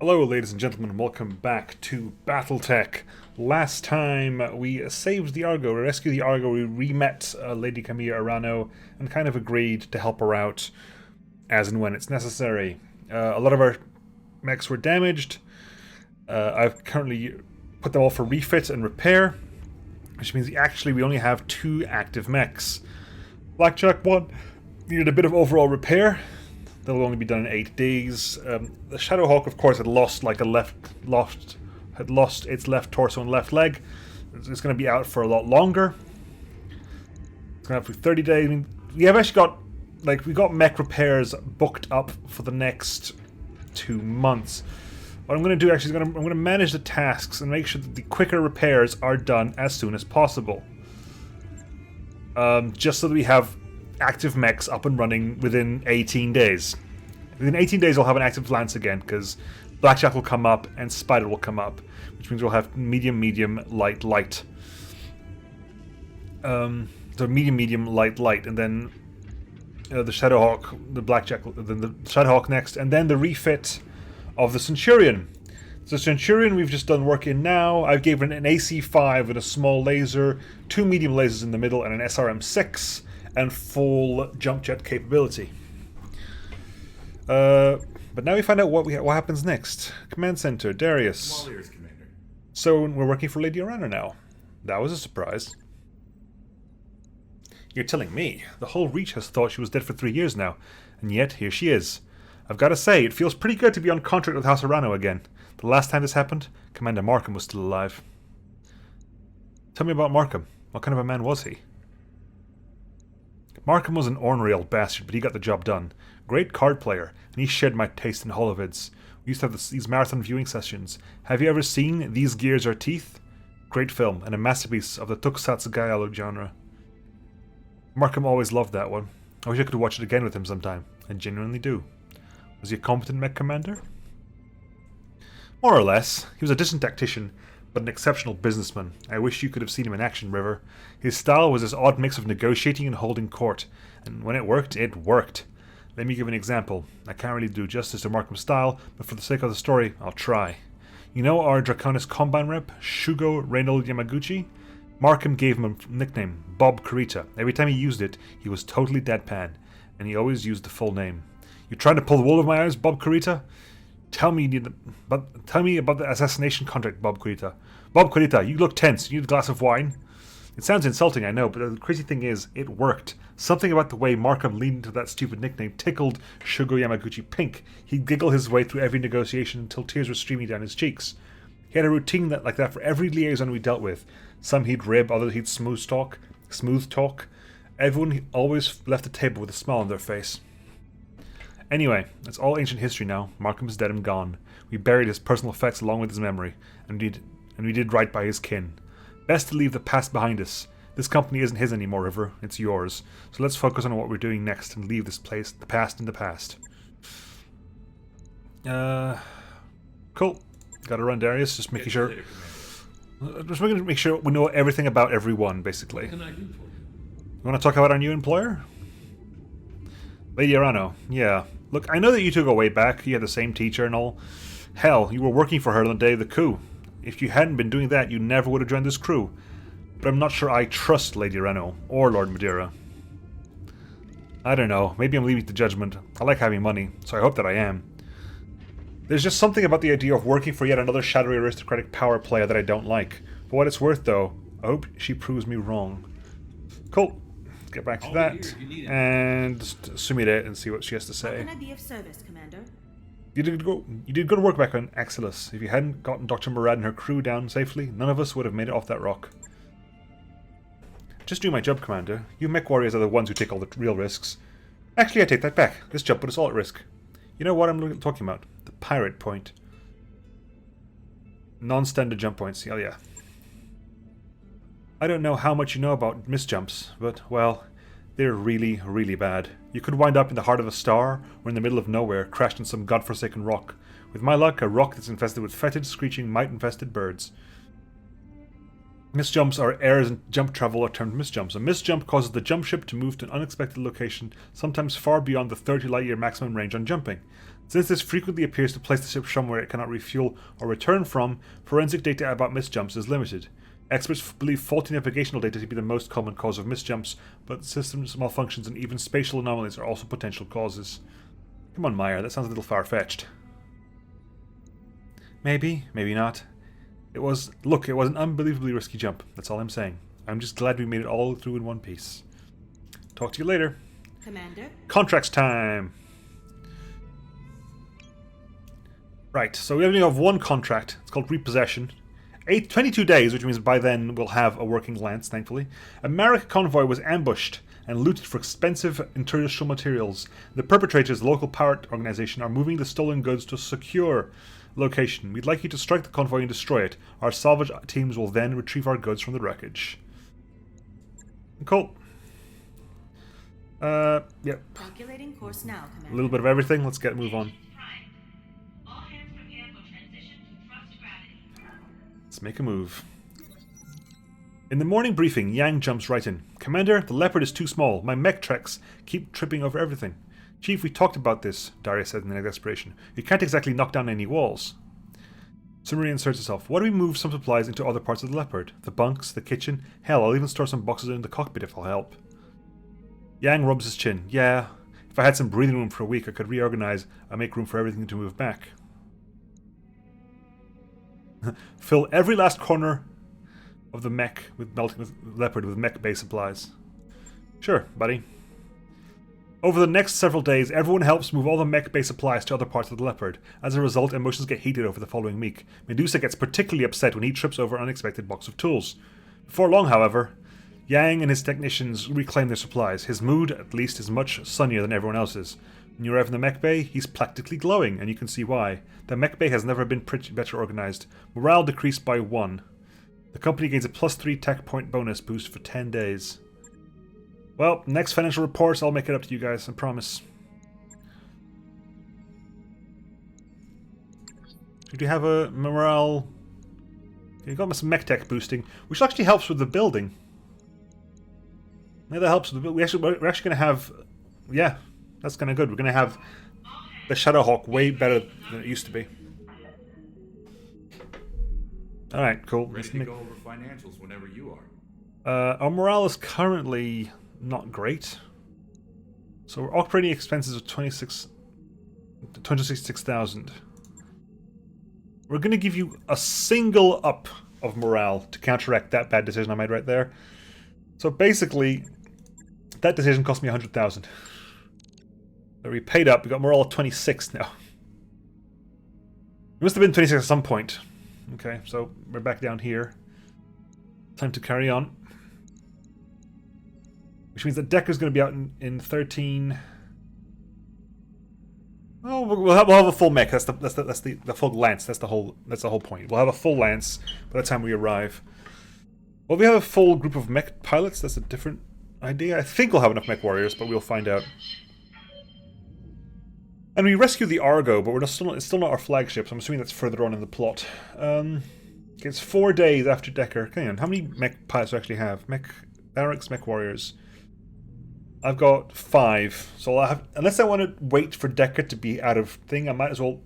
Hello, ladies and gentlemen, and welcome back to BattleTech. Last time we saved the Argo, we rescued the Argo, we re-met Lady Camilla Arano, and kind of agreed to help her out as and when it's necessary. A lot of our mechs were damaged. I've currently put them all for refit and repair, which means we only have 2 active mechs. Blackjack 1 needed a bit of overall repair. That'll only be done in 8 days. The Shadowhawk, of course, had lost its left torso and left leg. It's going to be out for a lot longer. It's going to have for 30 days. I mean, we have actually got, we got mech repairs booked up for the next 2 months. What I'm going to do actually is I'm going to manage the tasks and make sure that the quicker repairs are done as soon as possible. Just so that we have active mechs up and running within 18 days. Within 18 days I'll have an active lance again, because Blackjack will come up and Spider will come up, which means we'll have medium, light, light. So medium, light, and then the Shadowhawk, the Blackjack, then the Shadowhawk next, and then the refit of the Centurion. So Centurion we've just done work in now. I've given an AC-5 with a small laser, 2 medium lasers in the middle, and an SRM-6. And full jump jet capability. But now we find out what happens next. Command Center, Darius. MechWarriors, Commander. So we're working for Lady Arana now. That was a surprise. You're telling me the whole Reach has thought she was dead for 3 years now, and yet here she is. I've got to say, it feels pretty good to be on contract with House Arano again. The last time this happened, Commander Markham was still alive. Tell me about Markham. What kind of a man was he? Markham was an ornery old bastard, but he got the job done. Great card player, and he shared my taste in holovids. We used to have these marathon viewing sessions. Have you ever seen These Gears Are Teeth? Great film, and a masterpiece of the Tokusatsu Gayalo genre. Markham always loved that one. I wish I could watch it again with him sometime. I genuinely do. Was he a competent mech commander? More or less. He was a distant tactician, but an exceptional businessman. I wish you could have seen him in action, River. His style was this odd mix of negotiating and holding court, and when it worked, it worked. Let me give an example. I can't really do justice to Markham's style, but for the sake of the story, I'll try. You know our Draconis Combine rep, Shugo Reynold Yamaguchi? Markham gave him a nickname, Bob Kurita. Every time he used it, he was totally deadpan, and he always used the full name. You trying to pull the wool over my eyes, Bob Kurita? Tell me about the assassination contract, Bob Kurita. Bob Kurita, you look tense. You need a glass of wine? It sounds insulting, I know, but the crazy thing is, it worked. Something about the way Markham leaned into that stupid nickname tickled Shugo Yamaguchi pink. He'd giggle his way through every negotiation until tears were streaming down his cheeks. He had a routine like that for every liaison we dealt with. Some he'd rib, others he'd smooth talk. Everyone always left the table with a smile on their face. Anyway, it's all ancient history now. Markham is dead and gone. We buried his personal effects along with his memory, and we did right by his kin. Best to leave the past behind us. This company isn't his anymore, River. It's yours. So let's focus on what we're doing next and leave this place, the past, in the past. Cool. Gotta run, Darius. Just making sure. Just making to make sure we know everything about everyone, basically. What can I do for you? You want to talk about our new employer? Lady Arano. Yeah. Look, I know that you two go way back. You had the same teacher and all. Hell, you were working for her on the day of the coup. If you hadn't been doing that, you never would have joined this crew. But I'm not sure I trust Lady Arano or Lord Madeira. I don't know. Maybe I'm leaving to judgment. I like having money, so I hope that I am. There's just something about the idea of working for yet another shadowy aristocratic power player that I don't like. For what it's worth, though, I hope she proves me wrong. Cool. Let's get back to that. And just simulate it and see what she has to say. How can I be of service, Commander? You did good work back on Axilus. If you hadn't gotten Dr. Murad and her crew down safely, none of us would have made it off that rock. Just do my job, Commander. You MechWarriors are the ones who take all the real risks. Actually, I take that back. This job put us all at risk. You know what I'm talking about? The pirate point. Non-standard jump points. Oh yeah. I don't know how much you know about misjumps, but, well, they're really, really bad. You could wind up in the heart of a star, or in the middle of nowhere, crashed on some godforsaken rock. With my luck, a rock that's infested with fetid, screeching, mite-infested birds. Misjumps are errors in jump travel are termed misjumps. A misjump causes the jump ship to move to an unexpected location, sometimes far beyond the 30 light-year maximum range on jumping. Since this frequently appears to place the ship somewhere it cannot refuel or return from, forensic data about misjumps is limited. Experts believe faulty navigational data to be the most common cause of misjumps, but systems malfunctions and even spatial anomalies are also potential causes. Come on, Meyer, that sounds a little far-fetched. Maybe, maybe not. It was an unbelievably risky jump. That's all I'm saying. I'm just glad we made it all through in one piece. Talk to you later. Commander? Contracts time! Right, so we only have one contract. It's called Repossession. 22 days, which means by then we'll have a working lance, thankfully. A Marek convoy was ambushed and looted for expensive industrial materials. The perpetrators, the local pirate organization, are moving the stolen goods to a secure location. We'd like you to strike the convoy and destroy it. Our salvage teams will then retrieve our goods from the wreckage. Cool. Yep. Calculating course now, Commander. A little bit of everything. Let's move on. Let's make a move. In the morning briefing, Yang jumps right in. Commander, the Leopard is too small. My mech treks keep tripping over everything. Chief, we talked about this, Darius said in desperation. You can't exactly knock down any walls. Sumeri inserts herself. What do we move some supplies into other parts of the Leopard? The bunks, the kitchen? Hell, I'll even store some boxes in the cockpit if I'll help. Yang rubs his chin. Yeah, if I had some breathing room for a week, I could reorganize and make room for everything to move back. Fill every last corner of the mech with Leopard with mech base supplies. Sure, buddy. Over the next several days, everyone helps move all the mech base supplies to other parts of the Leopard. As a result, emotions get heated over the following week. Medusa gets particularly upset when he trips over an unexpected box of tools. Before long, however, Yang and his technicians reclaim their supplies. His mood, at least, is much sunnier than everyone else's. When you arrive in the mech bay, he's practically glowing, and you can see why. The mech bay has never been better organized. Morale decreased by 1. The company gains a +3 tech point bonus boost for 10 days. Well, next financial reports, I'll make it up to you guys, I promise. Do you have a morale? You got some mech tech boosting, which actually helps with the building. Yeah, that helps with the building. We're actually going to have... Yeah, that's kind of good. We're going to have the Shadowhawk way better than it used to be. Alright, cool. Ready to go over financials whenever you are. Our morale is currently not great. So we're operating expenses of 266,000. We're going to give you a single up of morale to counteract that bad decision I made right there. So basically, that decision cost me 100,000. So we paid up, we got morale of 26 now. It must have been 26 at some point. Okay, so we're back down here. Time to carry on. Which means that Decker's going to be out in 13. Oh, we'll have a full mech. That's the full lance. That's the whole point. We'll have a full lance by the time we arrive. Well, we have a full group of mech pilots. That's a different idea. I think we'll have enough MechWarriors, but we'll find out. And we rescue the Argo, but it's still not our flagship, so I'm assuming that's further on in the plot. It's 4 days after Decker. Hang on, how many mech pilots do I actually have? Barracks, MechWarriors. I've got 5, so I'll have, unless I want to wait for Decker to be out of thing, I might as well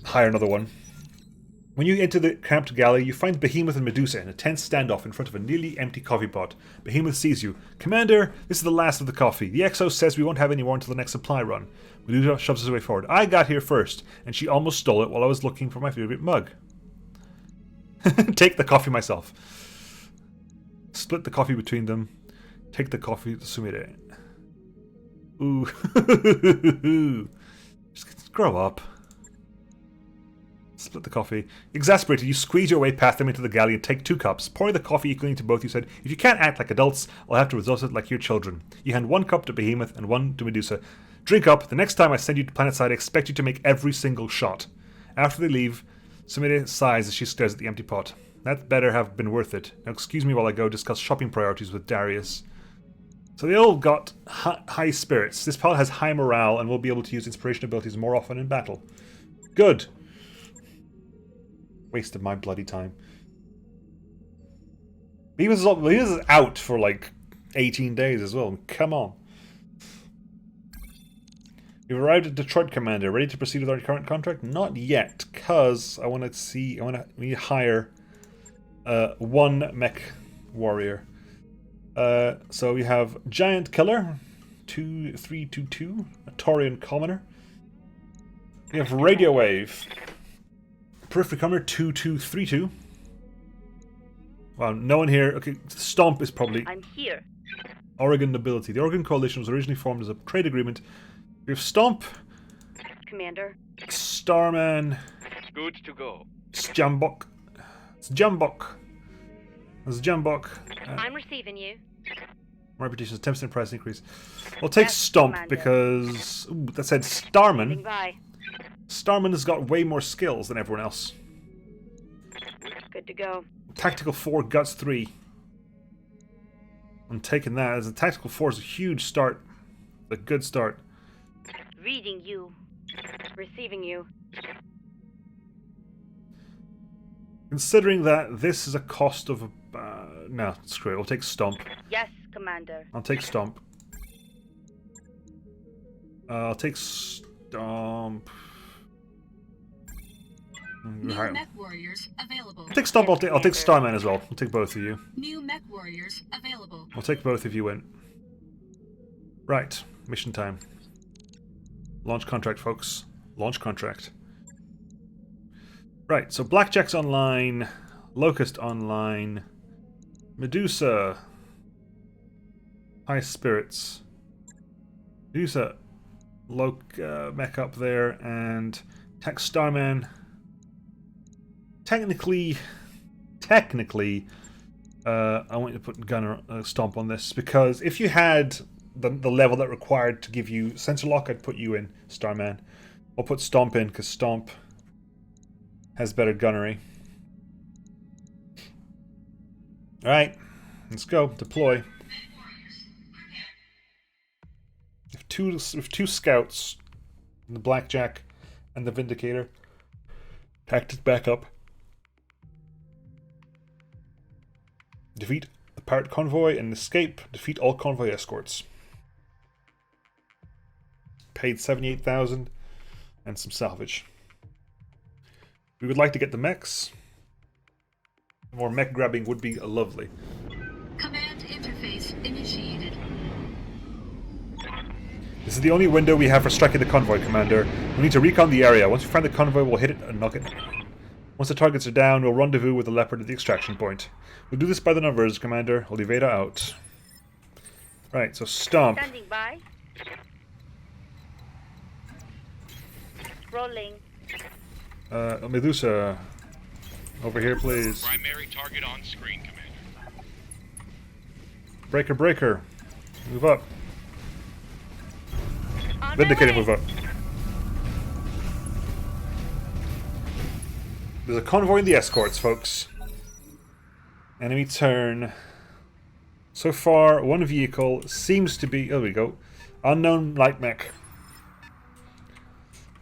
hire another one. When you enter the cramped galley, you find Behemoth and Medusa in a tense standoff in front of a nearly empty coffee pot. Behemoth sees you. Commander, this is the last of the coffee. The XO says we won't have any more until the next supply run. Medusa shoves his way forward. I got here first, and she almost stole it while I was looking for my favorite mug. Take the coffee myself. Split the coffee between them. Take the coffee to Sumire. Ooh. Just grow up. Split the coffee. Exasperated, you squeeze your way past them into the galley and take 2 cups. Pouring the coffee equally to both, you said, if you can't act like adults, I'll have to result it like your children. You hand 1 cup to Behemoth and 1 to Medusa. Drink up. The next time I send you to Planetside, I expect you to make every single shot. After they leave, Sumire sighs as she stares at the empty pot. That better have been worth it. Now excuse me while I go discuss shopping priorities with Darius. So they all got high spirits. This pilot has high morale and will be able to use inspiration abilities more often in battle. Good. Wasted my bloody time. He was out for like 18 days as well. Come on. You've arrived at Detroit, Commander. Ready to proceed with our current contract? Not yet, because I want to see. We need to hire one mech warrior. So we have Giant Killer, 2322, a Taurian Commoner. We have Radio Wave, Periphery Commoner, 2232. Wow, no one here. Okay, Stomp is probably. I'm here. Oregon Nobility. The Oregon Coalition was originally formed as a trade agreement. We have Stomp, Commander. Starman, Good to go. Jambok. It's Jambok. There's Jambok. I'm receiving you. My reputation is 10% price increase. We'll take Yes, Stomp Commander. because that said Standing Starman. by. Starman has got way more skills than everyone else. Good to go. Tactical 4, Guts 3. I'm taking that as a tactical 4 is a huge start. A good start. Reading you. Receiving you. Considering that this is a cost of no, screw it. I'll take Stomp. Yes, Commander. I'll take Stomp. I'll take Stomp. New MechWarriors available. I'll take Stomp. I'll take Starman as well. I'll take both of you. New MechWarriors available. I'll take both of you in. Right, mission time. Launch contract, folks. Launch contract. Right, so Blackjack's online. Locust online. Medusa. High Spirits. Medusa. Mech up there. And Tech Starman. Technically, I want you to put Gunner Stomp on this, because if you had the level that required to give you Sensor Lock, I'd put you in Starman. I'll put Stomp in, because Stomp has better gunnery. Alright, let's go. Deploy. With two scouts, the Blackjack and the Vindicator. Tactic back up. Defeat the pirate convoy and escape. Defeat all convoy escorts. Paid 78,000 and some salvage. We would like to get the mechs. More mech grabbing would be lovely. Command interface initiated. This is the only window we have for striking the convoy, Commander. We need to recon the area. Once we find the convoy, we'll hit it and knock it. Once the targets are down, we'll rendezvous with the Leopard at the extraction point. We'll do this by the numbers, Commander. Oliveda out. Right, so Stomp. Standing by. Rolling. Medusa. Over here, please. Primary target on screen, Commander. Breaker, breaker. Move up. On Vindicator, my way. move up. There's a convoy in the escorts, folks. Enemy turn. So far, one vehicle seems to be... There we go. Unknown light mech.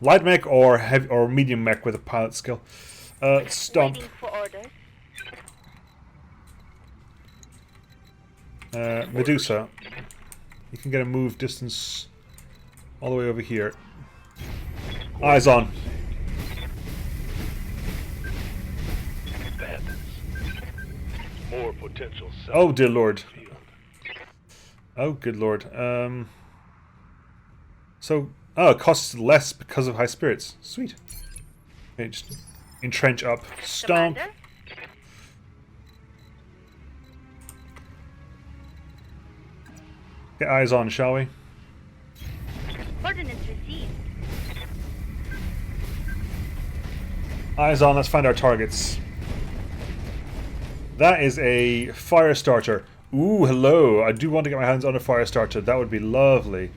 Light mech or heavy or medium mech with a pilot skill. Stomp. Waiting for orders. Medusa. You can get a move distance all the way over here. Eyes on. More potential. Oh dear lord. Oh good lord. Oh, it costs less because of high spirits. Sweet. Okay, just entrench up. Stomp. Commander. Get eyes on, shall we? Coordinates received. Eyes on, let's find our targets. That is a fire starter. Ooh, hello. I do want to get my hands on a fire starter. That would be lovely.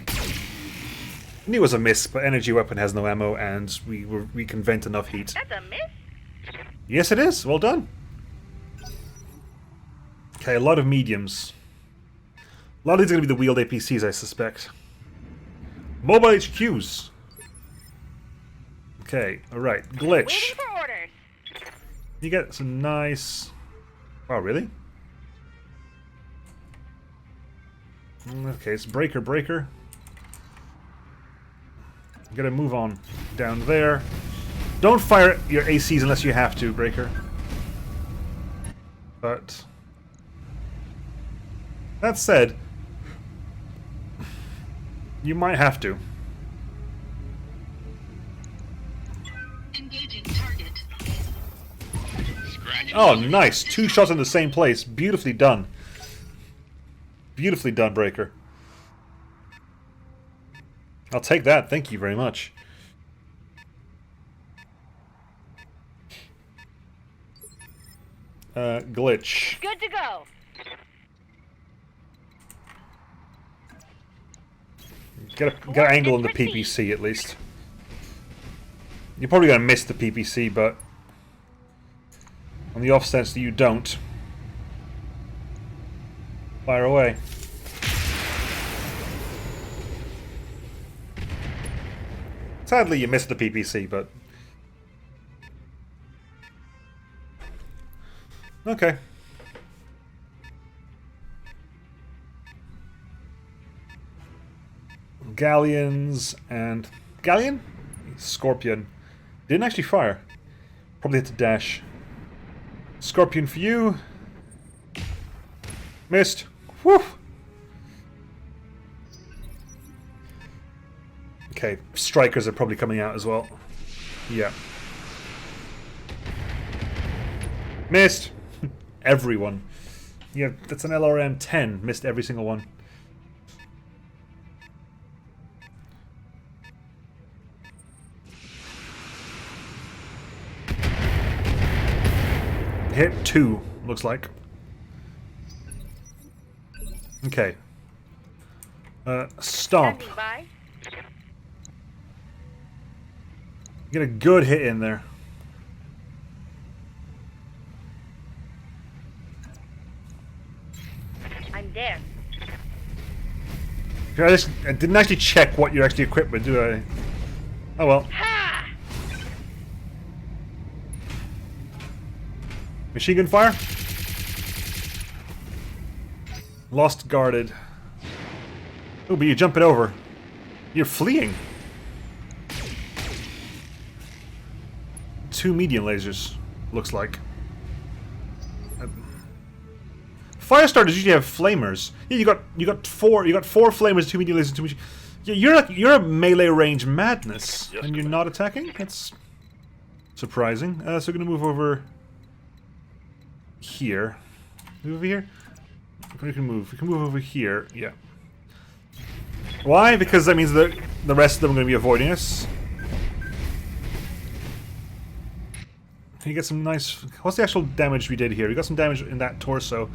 I knew it was a miss, but energy weapon has no ammo, and we can vent enough heat. That's a miss. Yes, it is. Well done. Okay, a lot of mediums. A lot of these are going to be the wheeled APCs, I suspect. Mobile HQs. Okay, alright. Glitch. Waiting for orders. You get some nice... Oh, really? Okay, it's breaker. You gotta move on down there. Don't fire your ACs unless you have to, breaker. But... that said... you might have to. Engaging target. Oh, nice. 2 shots in the same place. Beautifully done. Beautifully done, breaker. I'll take that. Thank you very much. Glitch. Good to go. Get an angle on the PPC at least. You're probably going to miss the PPC, but on the off sense that you don't, fire away. Sadly, you missed the PPC, but okay. Galleons and... Galleon? Scorpion. Didn't actually fire. Probably had to dash. Scorpion for you. Missed. Whew. Okay, strikers are probably coming out as well. Yeah. Missed. Everyone. Yeah, that's an LRM 10. Missed every single one. Hit 2, looks like. Okay. Stomp. Standing by. Get a good hit in there. I'm there. I didn't actually check what you're actually equipped with, do I? Oh well. Ha! Machine gun fire? Lost guarded. Oh, but you're jumping over. You're fleeing. 2 medium lasers, looks like. Fire starters usually have flamers. Yeah, you got four flamers, 2 medium lasers, 2 machine. Yeah, you're a melee range madness, Yes, and you're not attacking. That's surprising. So we're gonna move over here. Move over here. We can move. We can move over here. Yeah. Why? Because that means that the rest of them are going to be avoiding us. You get some nice... What's the actual damage we did here? We got some damage in that torso.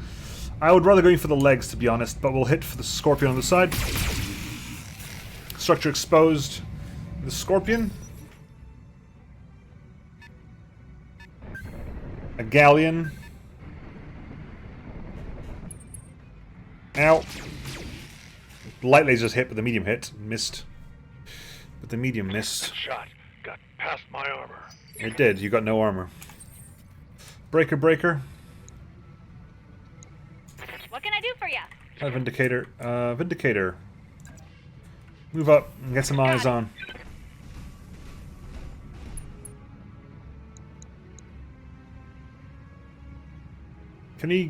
I would rather go in for the legs, to be honest, but we'll hit for the scorpion on the side. Structure exposed. The scorpion. A galleon. Ow. Light lasers hit, but the medium hit. Missed. But the medium missed. Shot. Got past my armor. It did. You got no armor. Breaker. What can I do for you? Vindicator. Vindicator. Move up and get some eyes on. Can you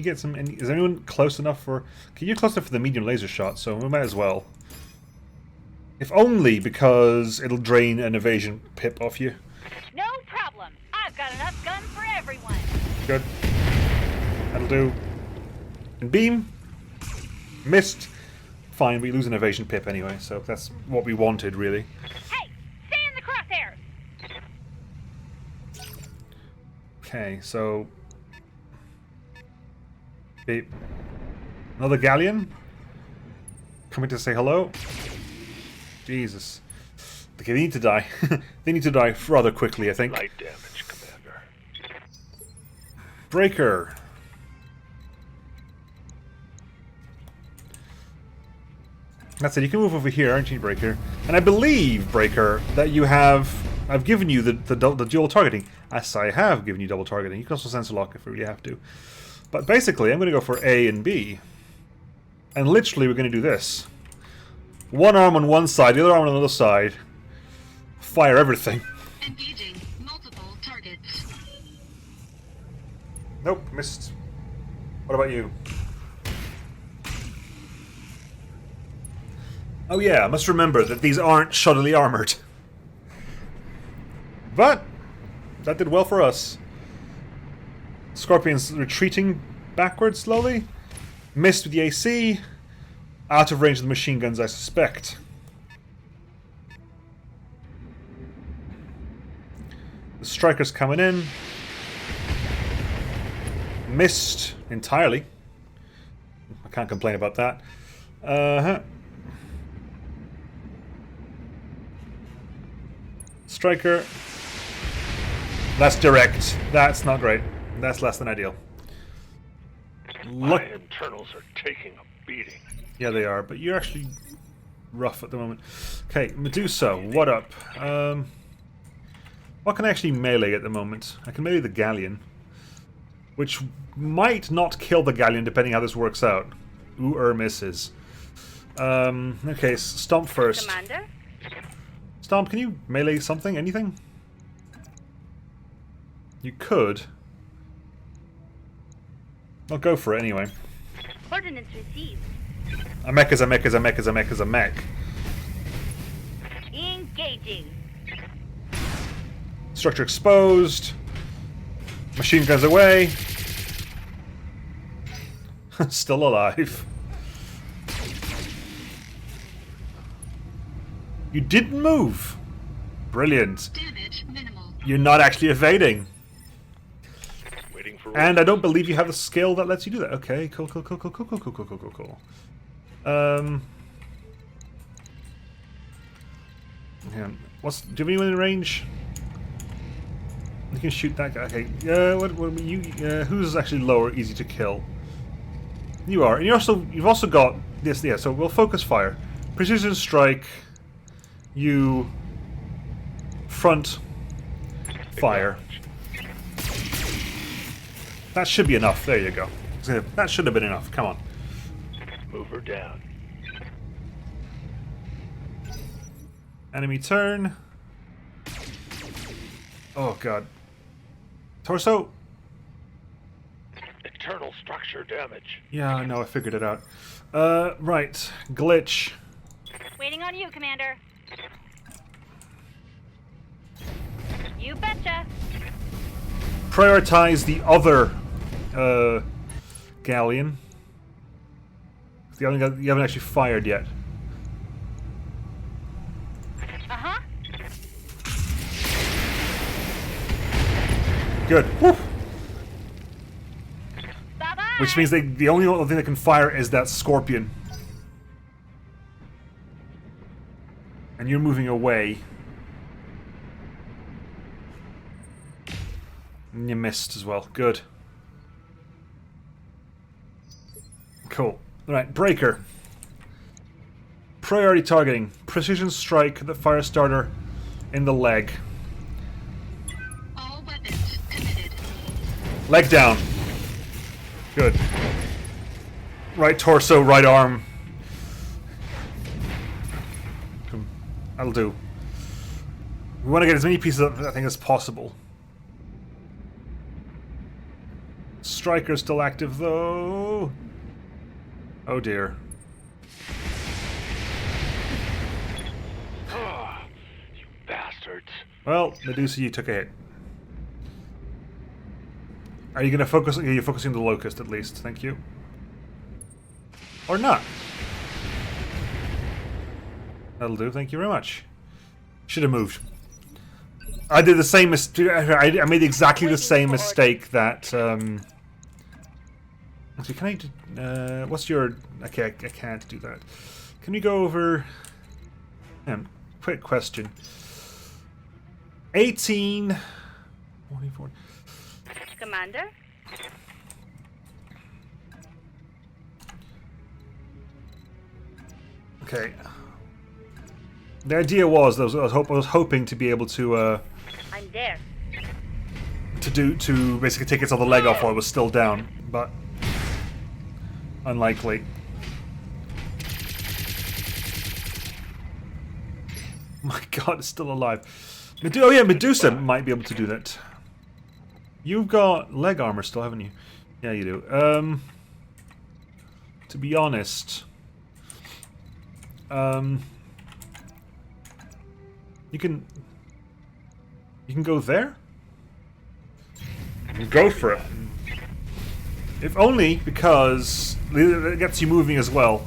get some... Is anyone close enough for... Can you close enough for the medium laser shot? So we might as well. If only because it'll drain an evasion pip off you. No problem. I've got enough gun for everyone. Good. That'll do. And beam. Missed. Fine, we lose an evasion pip anyway, so that's what we wanted, really. Hey, stay in the crosshairs. Okay, so... Beep. Another galleon? Coming to say hello? Jesus. Okay, they need to die. They need to die rather quickly, I think. Light damage, Commander. Breaker. That's it, you can move over here, aren't you, Breaker? And I believe, Breaker, that you have I've given you the dual targeting. Yes, I have given you double targeting. You can also sensor lock if you really have to. But basically, I'm going to go for A and B. And literally, we're going to do this. One arm on one side, the other arm on the other side. Fire everything. Engaging multiple targets. Nope, missed. What about you? Oh yeah, I must remember that these aren't shoddily armored. But that did well for us. Scorpion's retreating backwards slowly. Missed with the AC. Out of range of the machine guns, I suspect. The Striker's coming in. Missed entirely. I can't complain about that. Striker. That's direct. That's not great. That's less than ideal. Look. My internals are taking a beating. Yeah, they are, but you're actually rough at the moment. Okay, Medusa, what up? What can I actually melee at the moment? I can melee the Galleon, which might not kill the Galleon depending how this works out. Ooh, misses. Okay, Stomp first. Commander? Stomp, can you melee something? Anything? You could. I'll go for it anyway. Coordinates received. A mech is a mech is a mech is a mech is a mech. Engaging. Structure exposed. Machine guns away. Still alive. You didn't move. Brilliant. Damage minimal. You're not actually evading. Waiting for And I don't believe you have a skill that lets you do that. Okay, cool. Yeah. Do you have anyone in range? You can shoot that guy. Okay. Who's actually lower, easy to kill? You are, and you've also got this. Yeah. So we'll focus fire, precision strike. You front fire. That should be enough. There you go. That should have been enough. Come on. Move her down. Enemy turn. Oh god. Torso. Internal structure damage. Yeah, I know. I figured it out. Right. Glitch. Waiting on you, Commander. You betcha. Prioritize the other Galleon. You haven't actually fired yet. Uh-huh. Good. Woo. Bye-bye. Which means the only other thing that can fire is that Scorpion. And you're moving away. And you missed as well. Good. Cool. Alright, Breaker. Priority targeting. Precision strike the fire starter in the leg. All weapons committed. Leg down. Good. Right torso, right arm. That'll do. We want to get as many pieces of that thing as possible. Striker's still active though. Oh dear. You bastards. Well, Medusa, you took a hit. Are you going to focus? Yeah, you're focusing the Locust at least. Thank you. Or not. That'll do. Thank you very much. Should have moved. I did the same mistake. I made exactly the same mistake that. Actually, can I? What's your? Okay, I can't do that. Can we go over? Quick question. 18. 24. Commander? Okay. The idea was, I was hoping to be able to I'm there. to basically take its other leg off while it was still down, but unlikely. My God, it's still alive. Oh yeah, Medusa might be able to do that. You've got leg armor still, haven't you? Yeah, you do. To be honest, you can go there. Go for it. If only because it gets you moving as well,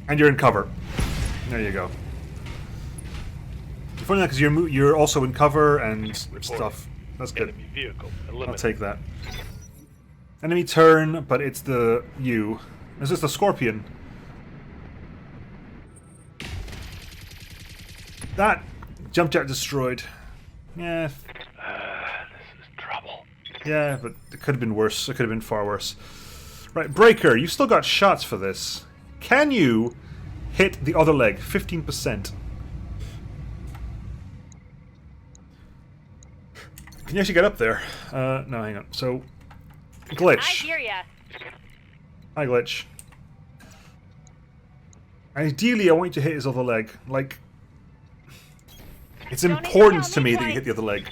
and you're in cover. There you go. Funny because you're also in cover and stuff. That's good. Enemy vehicle I'll eliminated. take that. Enemy turn, but it's the you. This is the Scorpion. That jump jet destroyed. Yeah. This is trouble. Yeah, but it could have been worse. It could have been far worse. Right, Breaker, you still got shots for this. Can you hit the other leg? 15%. Can you actually get up there? No, hang on. So, I glitch. hear ya. Hi, glitch. Ideally, I want you to hit his other leg. Like, it's Don't even important tell to me me that you twice. hit the other leg.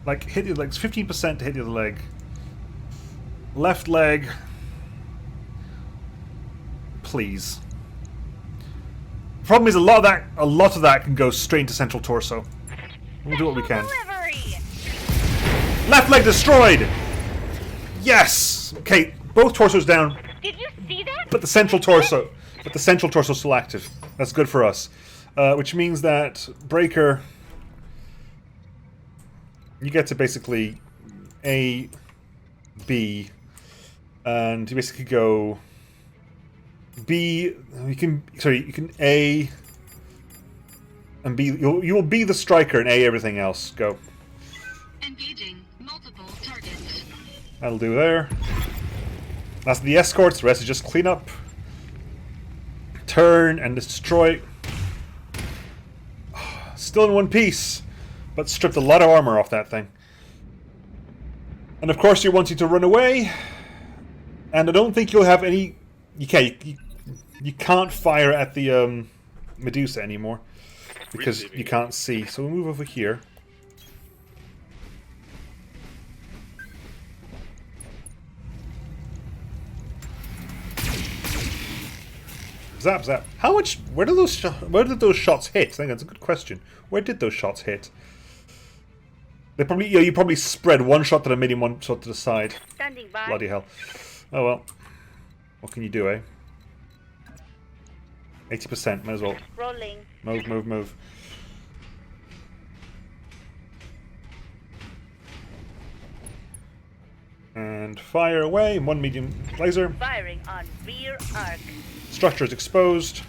Like, hit the legs. 15% to hit the other leg. Left leg. Please. Problem is, a lot of that can go straight into central torso. We'll do what we can. Delivery. Left leg destroyed. Yes. Okay, both torsos down, Did you see that? but the central torso still active. That's good for us. Which means that Breaker, you get to basically A, B, and you basically go B. You can A and B. You will be the striker and A everything else. Go. Engaging multiple targets. That'll do there. That's the escorts. The rest is just clean up, turn, and destroy. Still in one piece, but stripped a lot of armor off that thing. And of course, you're wanting to run away. And I don't think you'll have any. You can't fire at the Medusa anymore because you can't see. So we'll move over here. Zap, zap. How much? Where did those shots hit? I think that's a good question. Where did those shots hit? They probably, you probably spread one shot to the medium, one shot to the side. Standing by. Bloody hell. Oh well. What can you do, eh? 80%. Might as well. Rolling. Move, move, move. And fire away. One medium laser. Firing on rear arc. Structure is exposed.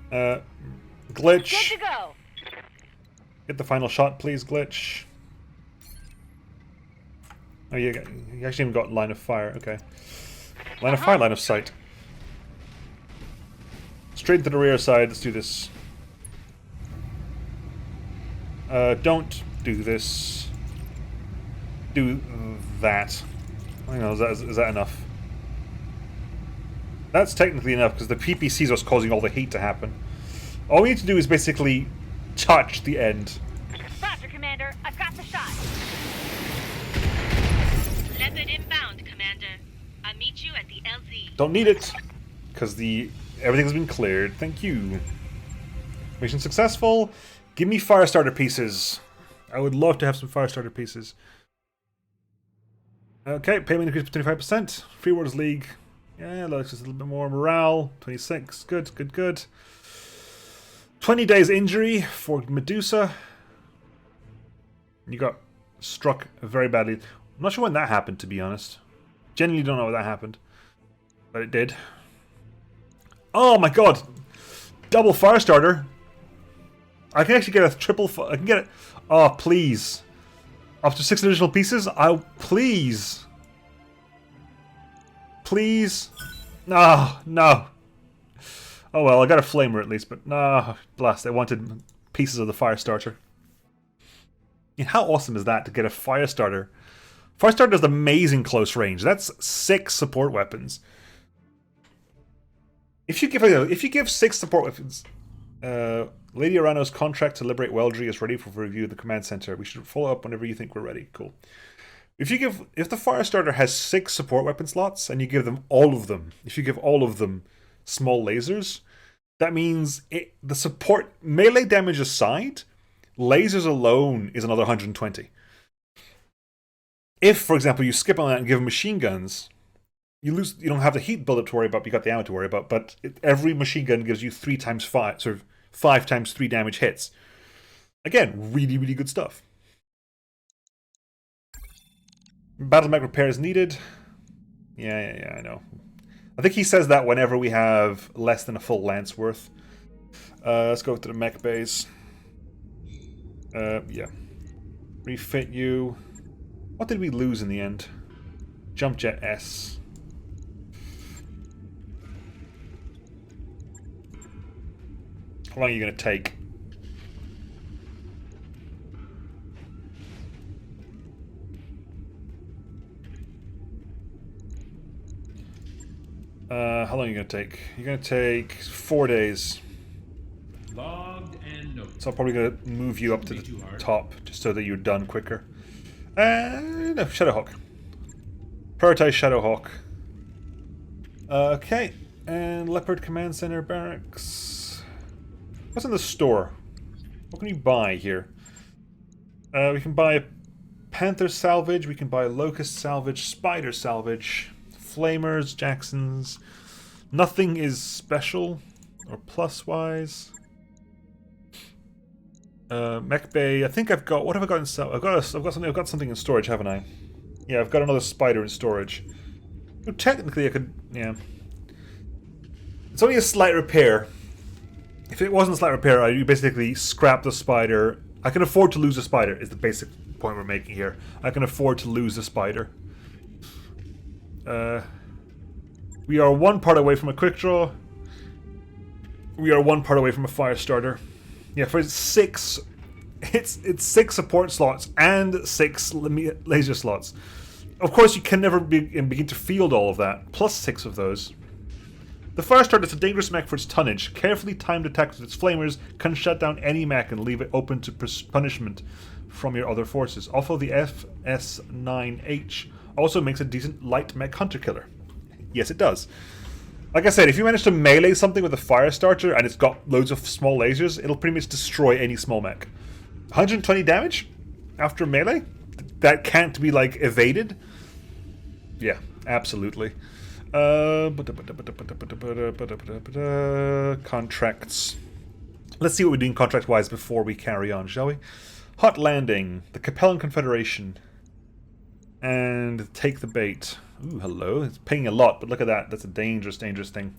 Good Glitch. to go. Get the final shot, please, Glitch. Oh, you actually even got line of fire. Okay. Line of fire, line of sight. Straight to the rear side. Let's do this. Don't do this. Do that. I don't know, is that enough? That's technically enough, because the PPC is what's causing all the heat to happen. All we need to do is basically touch the end. Roger, Commander. I've got the shot. Leopard inbound, Commander. I'll meet you at the LZ. Don't need it, because everything's been cleared. Thank you. Mission successful. Give me fire starter pieces. I would love to have some fire starter pieces. Okay, payment increased by 25%. Free Wars League. Yeah, looks just a little bit more morale. 26. Good, good, good. 20 days injury for Medusa. You got struck very badly. I'm not sure when that happened, to be honest. Genuinely don't know when that happened. But it did. Oh my god! Double fire starter. I can actually get a triple. I can get it. Oh, please. After 6 additional pieces, please. Please? No, no. Oh well, I got a flamer at least, but no, blast, I wanted pieces of the fire starter. And how awesome is that to get a fire starter? Fire starter does amazing close range. That's 6 support weapons. If you give 6 support weapons, Lady Arano's contract to liberate Weldry is ready for review at the command center. We should follow up whenever you think we're ready. Cool. If the fire starter has 6 support weapon slots and you give them all of them, if you give all of them small lasers, that means the support melee damage aside, lasers alone is another 120. If, for example, you skip on that and give them machine guns, you don't have the heat buildup to worry about, but you got the ammo to worry about, but every machine gun gives you 3 times 5, sort of 5 times 3 damage hits. Again, really, really good stuff. BattleMech repair is needed. Yeah, I know. I think he says that whenever we have less than a full lance worth. Let's go to the mech base. Yeah. Refit you. What did we lose in the end? Jump jet S. How long are you going to take? How long are you going to take? You're going to take 4 days. Logged and noted. So I'm probably going to move you up to the top, just so that you're done quicker. No, Shadowhawk. Prioritize Shadowhawk. Okay, and Leopard Command Center Barracks. What's in the store? What can you buy here? We can buy a Panther salvage, we can buy a Locust salvage, Spider salvage, Flamers, Jacksons. Nothing is special or plus-wise. Mech Bay. I think I've got. What have I got in? I've got something in storage, haven't I? Yeah, I've got another spider in storage. Well, technically, I could. Yeah. It's only a slight repair. If it wasn't a slight repair, you basically scrap the spider. I can afford to lose a spider. Is the basic point we're making here. I can afford to lose a spider. We are 1 part away from a quick draw. We are 1 part away from a fire starter. Yeah, for 6, it's 6 support slots and 6 laser slots. Of course, you can never begin to field all of that. Plus 6 of those. The fire starter is a dangerous mech for its tonnage. Carefully timed attacks with its flamers can shut down any mech and leave it open to punishment from your other forces. Also, the FS9H also makes a decent light mech hunter killer. Yes, it does. Like I said, if you manage to melee something with a fire starter and it's got loads of small lasers, it'll pretty much destroy any small mech. 120 damage after melee? That can't be, like, evaded? Yeah, absolutely. Contracts. Let's see what we're doing contract-wise before we carry on, shall we? Hot Landing, the Capellan Confederation, and Take the Bait. Ooh, hello. It's paying a lot, but look at that. That's a dangerous, dangerous thing.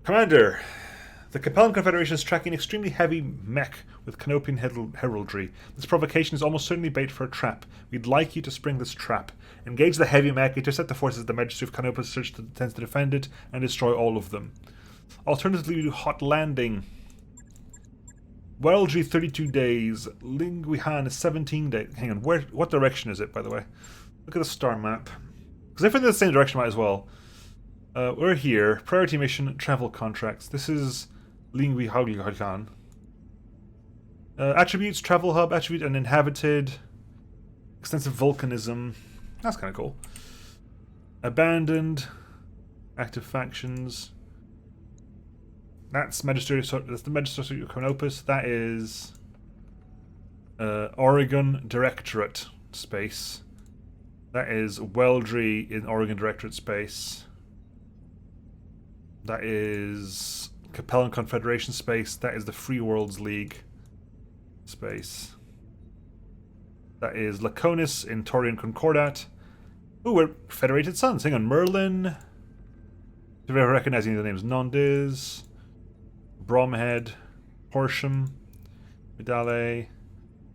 Commander, the Capellan Confederation is tracking an extremely heavy mech with Canopian heraldry. This provocation is almost certainly bait for a trap. We'd like you to spring this trap. Engage the heavy mech, intercept the forces of the Majesty of Canopus, search the tents to defend it, and destroy all of them. Alternatively, we do Hot Landing. Weldry 32 days. Linguihan is 17 days. Hang on, what direction is it, by the way? Look at the star map. Because if we're in the same direction, might as well. We're here. Priority mission, travel contracts. This is Linguihan. Attributes, travel hub, attribute uninhabited. Extensive volcanism. That's kind of cool. Abandoned. Active factions. That's the Magistracy of Canopus. That is Oregon Directorate space. That is Weldry in Oregon Directorate space. That is Capellan Confederation space. That is the Free Worlds League space. That is Laconis in Taurian Concordat. Ooh, we're Federated Suns. Hang on, Merlin. Do we ever recognize any of the names? Nondiz. Bromhead, Horsham, Vidale,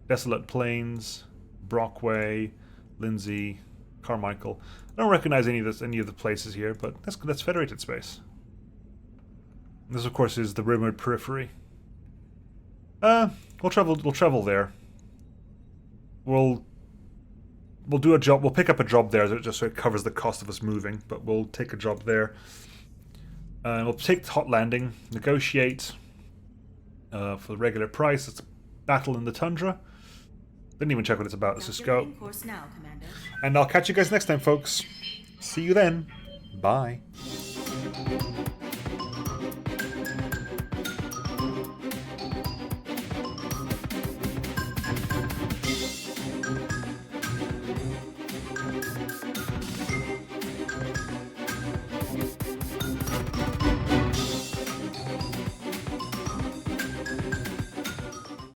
Desolate Plains, Brockway, Lindsay, Carmichael. I don't recognize any of the places here, but that's Federated space. This, of course, is the rumored periphery. We'll travel there. We'll do a job. We'll pick up a job there just so it covers the cost of us moving. But we'll take a job there. We'll take the hot landing, negotiate for the regular price. It's a battle in the tundra. Didn't even check what it's about. Let's just go. Course now, Commander. And I'll catch you guys next time, folks. See you then. Bye.